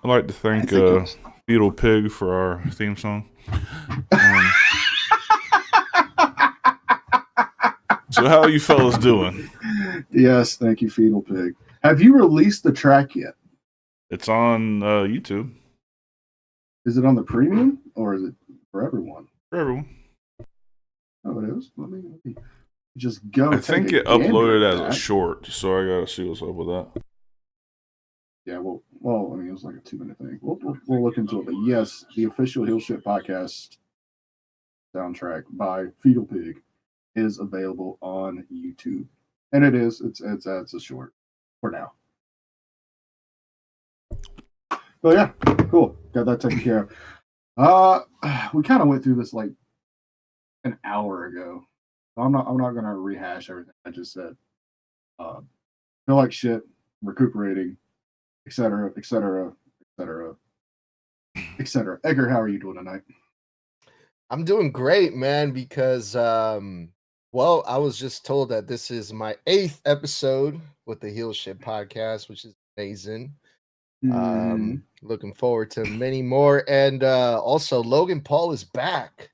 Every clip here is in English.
I'd like to thank Feudal Pig for our theme song. So how are you fellas doing? Yes, thank you, Feudal Pig. Have you released the track yet? It's on YouTube. Is it on the premium or is it for everyone? For everyone. Oh, it is? Let me just go. I think it uploaded as a short, so I gotta see what's up with that. Yeah, well, I mean, it was like a 2-minute thing. We'll look into it. But yes, the official Heel Shit Podcast soundtrack by Feudal Pig is available on YouTube, and it's a short for now. So yeah, cool. Got that taken care of. We kind of went through this like an hour ago. I'm not gonna rehash everything I just said. Feel like shit, recuperating, etc., etc., etc., etc. Edgar, how are you doing tonight? I'm doing great, man, because well, I was just told that this is my 8th episode with the Heel Shit Podcast, which is amazing. Looking forward to many more. And also Logan Paul is back.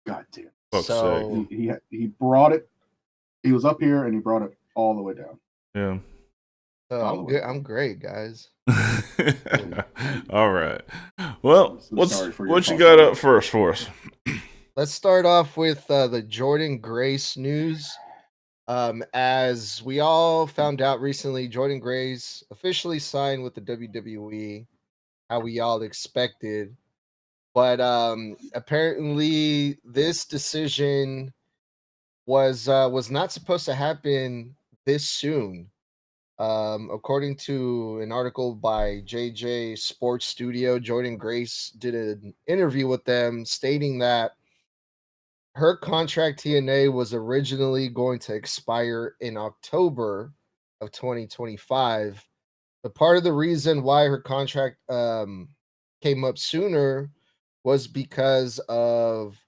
God damn. So he brought it. He was up here and he brought it all the way down. Yeah. I'm good. I'm great, guys. All right. Well, what you got up first for us? Let's start off with the Jordynne Grace news. As we all found out recently, Jordynne Grace officially signed with the WWE, how we all expected. But apparently this decision was not supposed to happen this soon. According to an article by JJ Sports Studio, Jordynne Grace did an interview with them stating that her contract TNA was originally going to expire in October of 2025. But part of the reason why her contract came up sooner was because of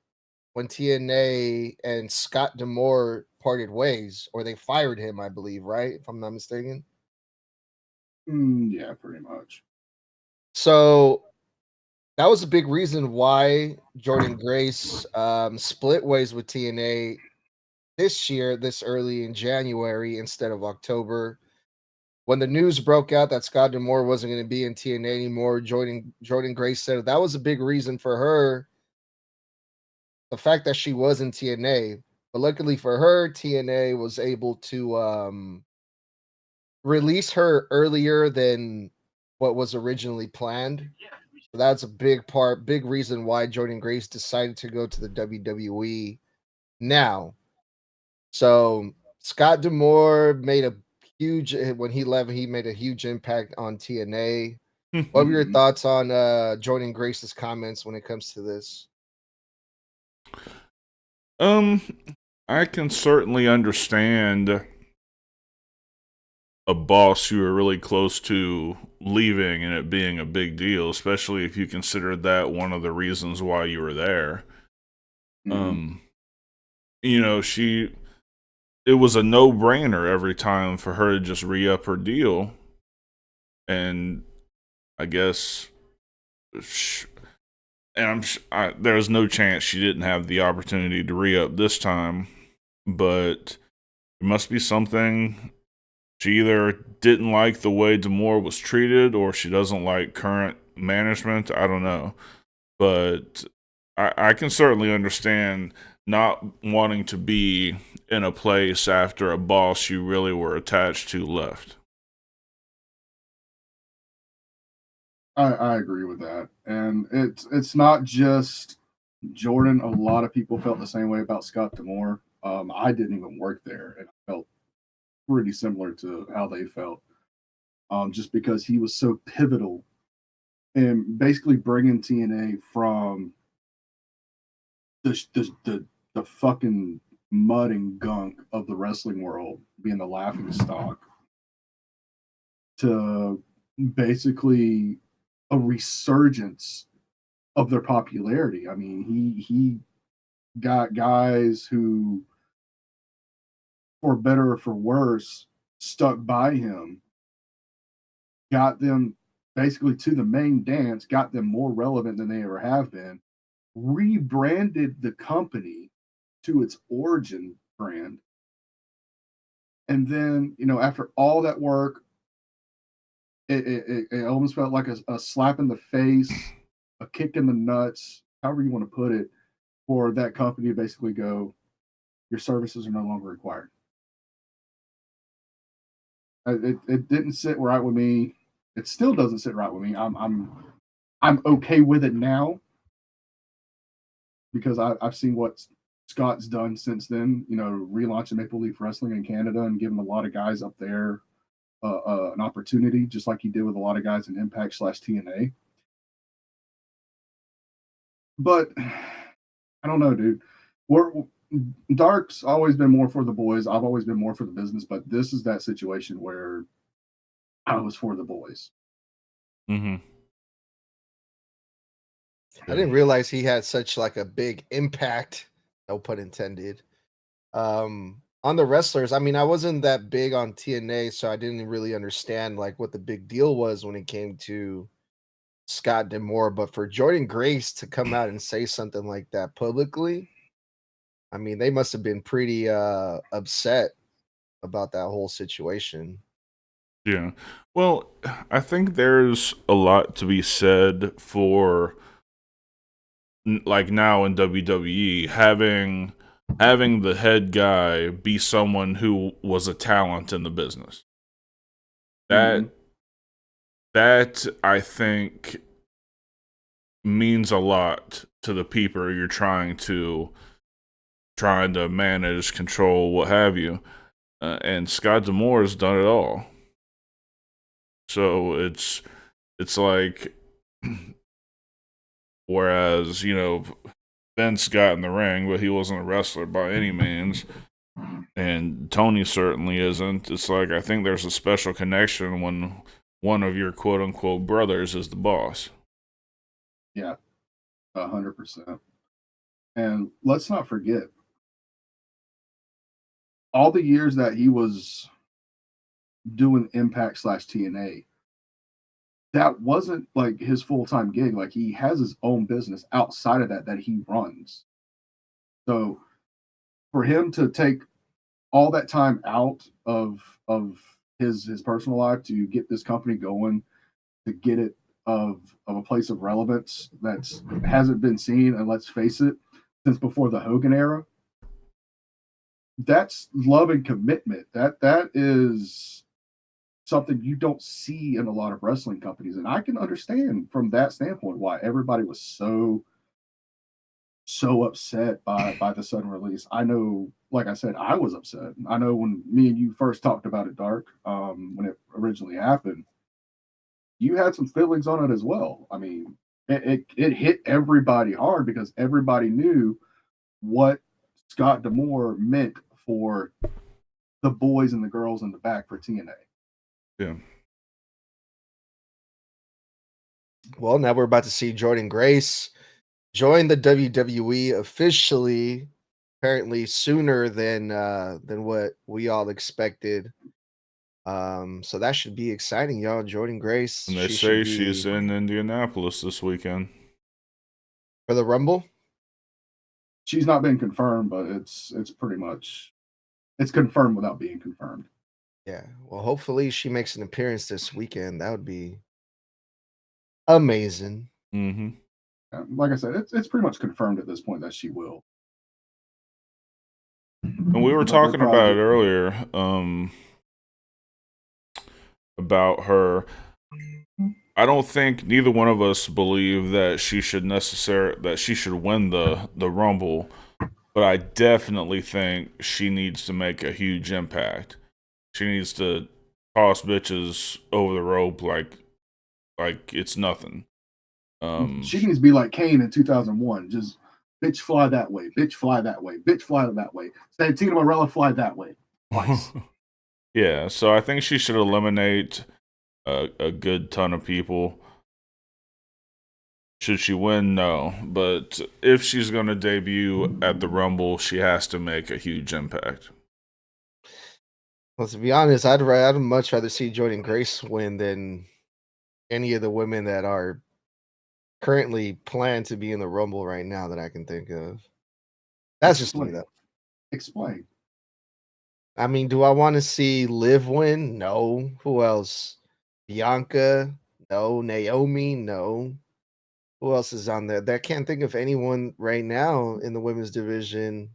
when TNA and Scott D'Amore parted ways, or they fired him, I believe, right? If I'm not mistaken. Yeah, pretty much. So that was a big reason why Jordynne Grace split ways with TNA this year, this early in January instead of October. When the news broke out that Scott D'Amore wasn't going to be in TNA anymore, Jordynne Grace said that was a big reason for her, the fact that she was in TNA. But luckily for her, TNA was able to release her earlier than what was originally planned. So that's a big reason why Jordynne Grace decided to go to the WWE now. So Scott D'Amore made a huge, when he left, he made a huge impact on TNA. What were your thoughts on Jordynne Grace's comments when it comes to this? I can certainly understand a boss you were really close to leaving and it being a big deal, especially if you consider that one of the reasons why you were there. You know, it was a no-brainer every time for her to just re-up her deal. And I guess, there's no chance she didn't have the opportunity to re-up this time, but it must be something. She either didn't like the way D'Amore was treated, or she doesn't like current management. I don't know. But I can certainly understand not wanting to be in a place after a boss you really were attached to left. I agree with that. And it's not just Jordynne. A lot of people felt the same way about Scott D'Amore. I didn't even work there, and I felt pretty similar to how they felt, just because he was so pivotal in basically bringing TNA from the fucking mud and gunk of the wrestling world, being the laughing stock, to basically a resurgence of their popularity. I mean, he got guys who, for better or for worse, stuck by him, got them basically to the main dance, got them more relevant than they ever have been, rebranded the company to its origin brand. And then, after all that work, it almost felt like a slap in the face, a kick in the nuts, however you want to put it, for that company to basically go, your services are no longer required. It didn't sit right with me. It still doesn't sit right with me. I'm okay with it now because I've seen what Scott's done since then. Relaunching Maple Leaf Wrestling in Canada and giving a lot of guys up there an opportunity, just like he did with a lot of guys in Impact / TNA. But I don't know, dude. Dark's always been more for the boys. I've always been more for the business, but this is that situation where I was for the boys. Mm-hmm. I didn't realize he had such like a big impact, no pun intended, on the wrestlers. I mean, I wasn't that big on TNA, so I didn't really understand like what the big deal was when it came to Scott D'Amore. But for Jordynne Grace to come out and say something like that publicly, I mean, they must have been pretty upset about that whole situation. Yeah. Well, I think there's a lot to be said for like now in WWE having the head guy be someone who was a talent in the business. That I think means a lot to the people you're trying to manage, control, what have you. And Scott D'Amore has done it all. So it's like, whereas, Vince got in the ring, but he wasn't a wrestler by any means. And Tony certainly isn't. It's like, I think there's a special connection when one of your quote unquote brothers is the boss. Yeah, 100%. And let's not forget, all the years that he was doing Impact / TNA, that wasn't like his full-time gig. Like, he has his own business outside of that he runs. So for him to take all that time out of his personal life to get this company going, to get it of a place of relevance that hasn't been seen, and let's face it, since before the Hogan era, that's love and commitment. That is something you don't see in a lot of wrestling companies. And I can understand from that standpoint why everybody was so upset by the sudden release. I know, like I said, I was upset. I know when me and you first talked about it, Dark, when it originally happened, you had some feelings on it as well. I mean, it hit everybody hard because everybody knew what Scott D'Amore meant for the boys and the girls in the back for TNA. Yeah. Well, now we're about to see Jordynne Grace join the WWE officially, apparently sooner than what we all expected. So that should be exciting, y'all. Jordynne Grace. And they say she's in Indianapolis this weekend for the Rumble. She's not been confirmed, but it's pretty much confirmed without being confirmed. Yeah. Well, hopefully she makes an appearance this weekend. That would be amazing. Mm-hmm. Like I said, it's pretty much confirmed at this point that she will. And we were talking about it earlier, about her. I don't think neither one of us believe that she should win the Rumble, but I definitely think she needs to make a huge impact. She needs to toss bitches over the rope like it's nothing. She needs to be like Kane in 2001. Just bitch fly that way, bitch fly that way, bitch fly that way. Santino Marella fly that way. Twice. Yeah, so I think she should eliminate a good ton of people. Should she win? No. But if she's going to debut at the Rumble, she has to make a huge impact. Well, to be honest, I'd much rather see Jordynne Grace win than any of the women that are currently planned to be in the Rumble right now that I can think of. That's just me, though. Explain. I mean, do I want to see Liv win? No. Who else? Bianca? No. Naomi? No. Who else is on there? I can't think of anyone right now in the women's division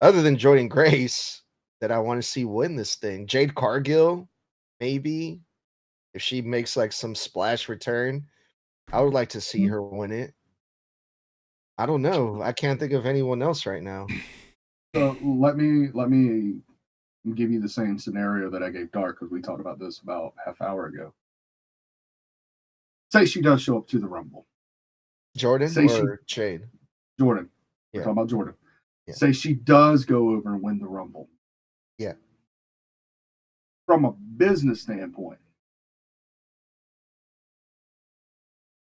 other than Jordynne Grace that I want to see win this thing. Jade Cargill, maybe. If she makes like some splash return, I would like to see her win it. I don't know. I can't think of anyone else right now. So let me give you the same scenario that I gave Dark, because we talked about this about half hour ago. Say she does show up to the Rumble. Jordynne Say or Jade? Jordynne. We're Yeah. talking about Jordynne. Yeah. Say she does go over and win the Rumble. Yeah. From a business standpoint,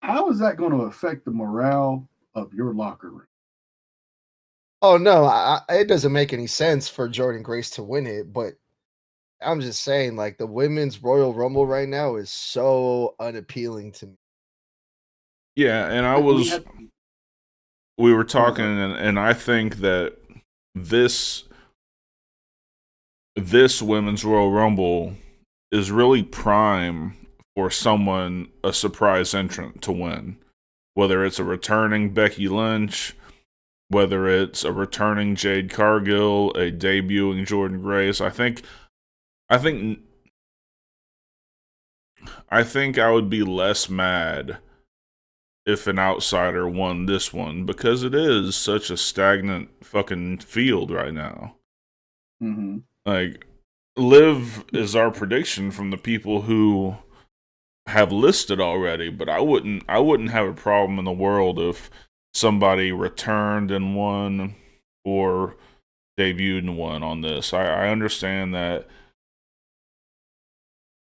how is that going to affect the morale of your locker room? Oh no, it doesn't make any sense for Jordynne Grace to win it, but I'm just saying, like, the women's Royal Rumble right now is so unappealing to me. Yeah, and we were talking, and I think that this women's Royal Rumble is really prime for someone, a surprise entrant, to win. Whether it's a returning Becky Lynch, whether it's a returning Jade Cargill, a debuting Jordynne Grace. I think I would be less mad if an outsider won this one, because it is such a stagnant fucking field right now. Mm-hmm. Like, Liv is our prediction from the people who have listed already, but I wouldn't have a problem in the world if somebody returned and won or debuted and won on this. I understand that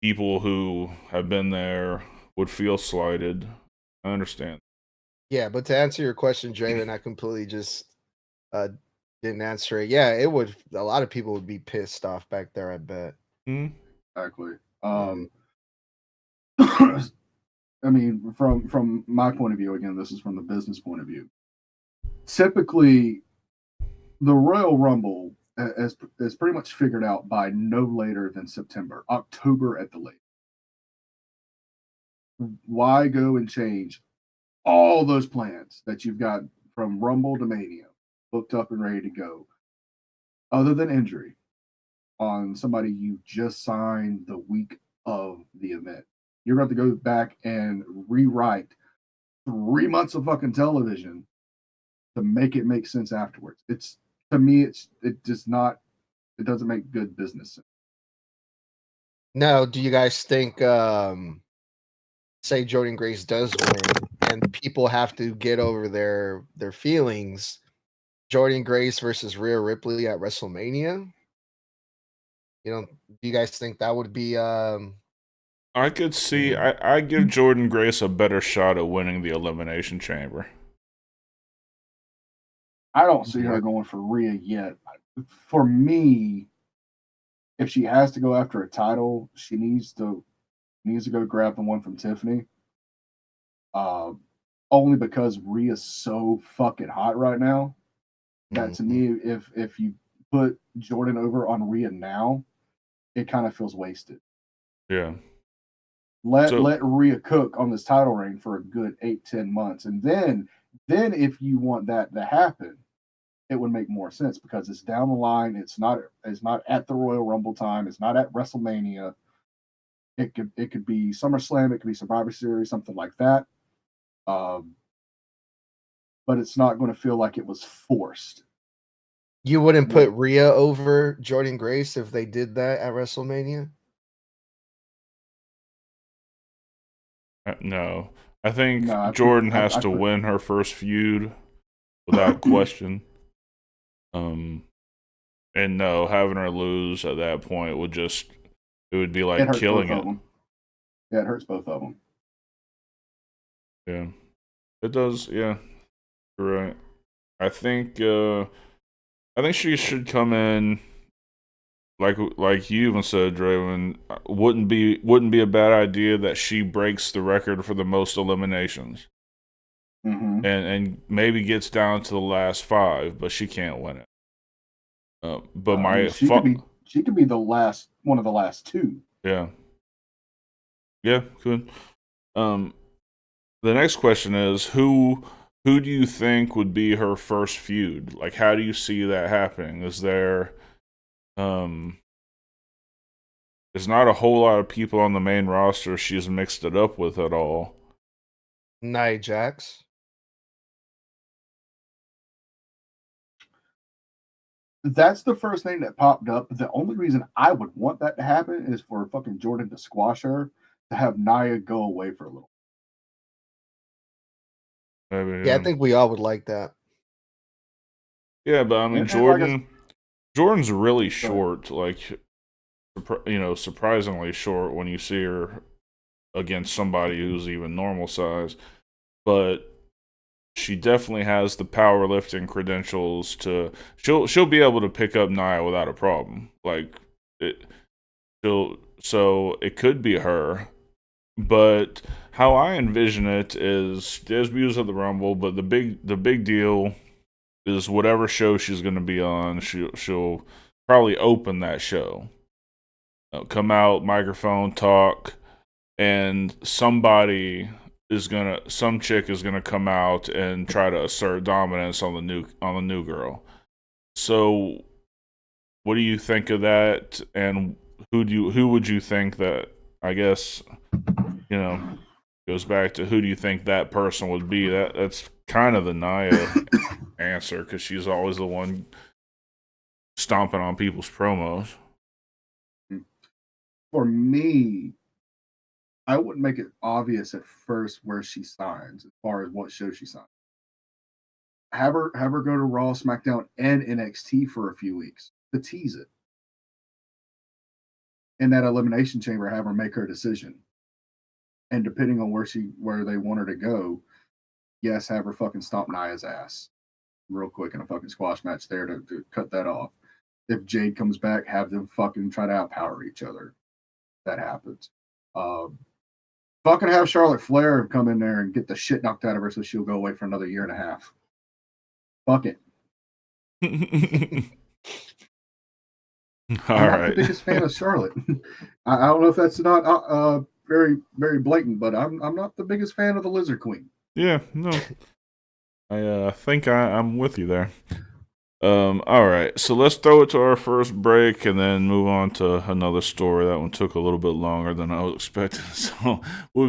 people who have been there would feel slighted. I understand. Yeah, but to answer your question, Draven, I completely just didn't answer it. Yeah, it would. A lot of people would be pissed off back there, I bet. Exactly. I mean, from my point of view, again, this is from the business point of view. Typically, the Royal Rumble is pretty much figured out by no later than September, October at the latest. Why go and change all those plans that you've got from Rumble to Mania, booked up and ready to go, other than injury, on somebody you just signed the week of the event? You're going to have to go back and rewrite 3 months of fucking television to make it make sense afterwards. It's, to me, it doesn't make good business sense. Now, do you guys think say Jordynne Grace does win and people have to get over their feelings, Jordynne Grace versus Rhea Ripley at WrestleMania? You know, do you guys think that would be I could see. I give Jordynne Grace a better shot at winning the Elimination Chamber. I don't see her going for Rhea yet. For me, if she has to go after a title, she needs to go grab the one from Tiffany. Only because Rhea's so fucking hot right now that, to me, if you put Jordynne over on Rhea now, it kind of feels wasted. Yeah. Let Rhea cook on this title reign for a good 8-10 months, and then if you want that to happen, it would make more sense, because it's down the line. It's not at the Royal Rumble time. It's not at WrestleMania. It could be SummerSlam. It could be Survivor Series, something like that. But it's not going to feel like it was forced. You wouldn't put Rhea over Jordynne Grace if they did that at WrestleMania? No. I think Jordynne has to win her first feud without question. And no, having her lose at that point would be like killing it. Yeah, it hurts both of them. Yeah. It does, yeah. You're right. I think she should come in like you even said, Draven, wouldn't be a bad idea that she breaks the record for the most eliminations, and maybe gets down to the last 5, but she can't win it. But I mean, she could be one of the last 2. Yeah, good. The next question is who do you think would be her first feud? Like, how do you see that happening? Is there there's not a whole lot of people on the main roster she's mixed it up with at all. Nia Jax. That's the first thing that popped up. The only reason I would want that to happen is for fucking Jordynne to squash her, to have Nia go away for a little. Maybe, yeah, I think we all would like that. Yeah, but I mean, Jordynne's really short. Like, surprisingly short when you see her against somebody who's even normal size. But she definitely has the powerlifting credentials to. She'll be able to pick up Nia without a problem. Like so it could be her. But how I envision it is debuts at the Rumble, but the big deal is whatever show she's going to be on, she'll probably open that show. Come out, microphone, talk, and some chick is gonna come out and try to assert dominance on the new girl. So, what do you think of that? And who would you think that? I guess goes back to who do you think that person would be? That's kind of the Nia answer, because she's always the one stomping on people's promos. For me, I wouldn't make it obvious at first where she signs, as far as what show she signs. Have her go to Raw, SmackDown, and NXT for a few weeks to tease it. In that Elimination Chamber, have her make her decision. And depending on where they want her to go, yes, have her fucking stomp Nia's ass real quick in a fucking squash match there to cut that off. If Jade comes back, have them fucking try to outpower each other. That happens. Fucking have Charlotte Flair come in there and get the shit knocked out of her so she'll go away for another 1.5 years. Fuck it. I'm not the biggest fan of Charlotte. I don't know if that's not very, very blatant, but I'm not the biggest fan of the Lizard Queen. Yeah, no. I think I'm with you there. All right, so let's throw it to our first break and then move on to another story. That one took a little bit longer than I was expecting. So we'll